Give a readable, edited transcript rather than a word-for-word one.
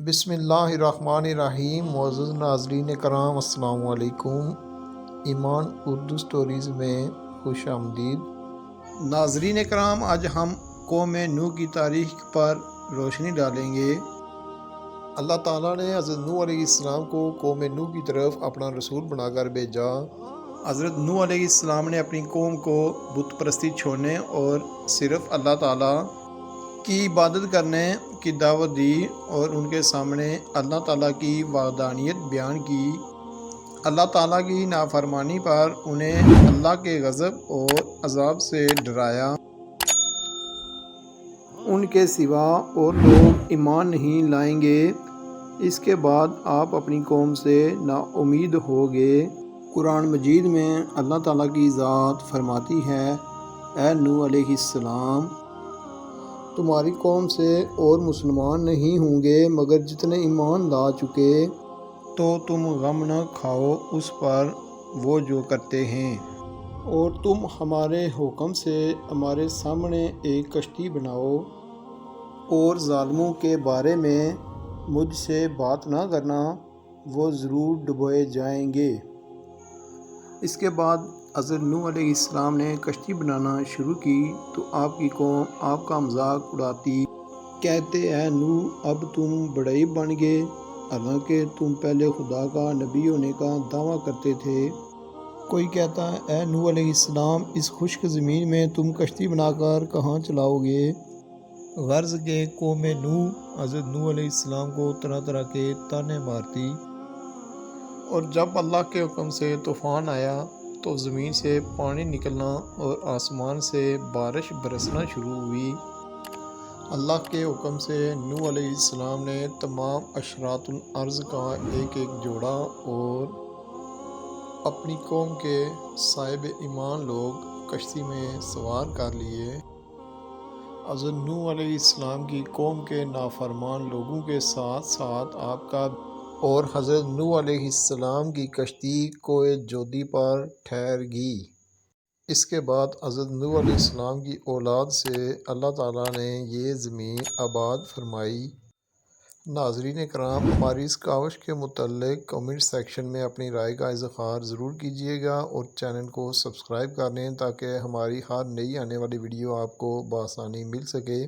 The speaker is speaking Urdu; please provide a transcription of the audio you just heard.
بسم اللہ الرحمن الرحیم۔ معزز ناظرین کرام، السلام علیکم۔ ایمان اردو سٹوریز میں خوش آمدید۔ ناظرین کرام، آج ہم قوم نوح کی تاریخ پر روشنی ڈالیں گے۔ اللہ تعالیٰ نے حضرت نوح علیہ السلام کو قوم نوح کی طرف اپنا رسول بنا کر بھیجا۔ حضرت نوح علیہ السلام نے اپنی قوم کو بت پرستی چھوڑنے اور صرف اللہ تعالیٰ کی عبادت کرنے کی دعوت دی اور ان کے سامنے اللہ تعالیٰ کی وحدانیت بیان کی۔ اللہ تعالیٰ کی نافرمانی پر انہیں اللہ کے غضب اور عذاب سے ڈرایا۔ ان کے سوا اور لوگ ایمان نہیں لائیں گے۔ اس کے بعد آپ اپنی قوم سے نا امید ہو گئے۔ قرآن مجید میں اللہ تعالیٰ کی ذات فرماتی ہے: اے نوح علیہ السلام، تمہاری قوم سے اور مسلمان نہیں ہوں گے مگر جتنے ایمان لا چکے، تو تم غم نہ کھاؤ اس پر وہ جو کرتے ہیں، اور تم ہمارے حکم سے ہمارے سامنے ایک کشتی بناؤ، اور ظالموں کے بارے میں مجھ سے بات نہ کرنا، وہ ضرور ڈبوئے جائیں گے۔ اس کے بعد حضرت نوح علیہ السلام نے کشتی بنانا شروع کی تو آپ کی قوم آپ کا مذاق اڑاتی، کہتے: اے نوح، اب تم بڑائی بن گئے، حالانکہ تم پہلے خدا کا نبی ہونے کا دعویٰ کرتے تھے۔ کوئی کہتا: اے نوح علیہ السلام، اس خشک زمین میں تم کشتی بنا کر کہاں چلاؤ گے؟ غرض کہ قوم نوح حضرت نوح علیہ السلام کو طرح طرح کے طعنے مارتی، اور جب اللہ کے حکم سے طوفان آیا تو زمین سے پانی نکلنا اور آسمان سے بارش برسنا شروع ہوئی۔ اللہ کے حکم سے نوح علیہ السلام نے تمام اشراط الارض کا ایک ایک جوڑا اور اپنی قوم کے صاحب ایمان لوگ کشتی میں سوار کر لیے۔ حضرت نوح علیہ السلام کی قوم کے نافرمان لوگوں کے ساتھ ساتھ آپ کا اور حضرت نوح علیہ السلام کی کشتی کوہ جودی پر ٹھہر گئی۔ اس کے بعد حضرت نوح علیہ السلام کی اولاد سے اللہ تعالیٰ نے یہ زمین آباد فرمائی۔ ناظرین کرام، ہماری اس کاوش کے متعلق کمنٹ سیکشن میں اپنی رائے کا اظہار ضرور کیجیے گا اور چینل کو سبسکرائب کر لیں تاکہ ہماری ہر نئی آنے والی ویڈیو آپ کو بآسانی مل سکے۔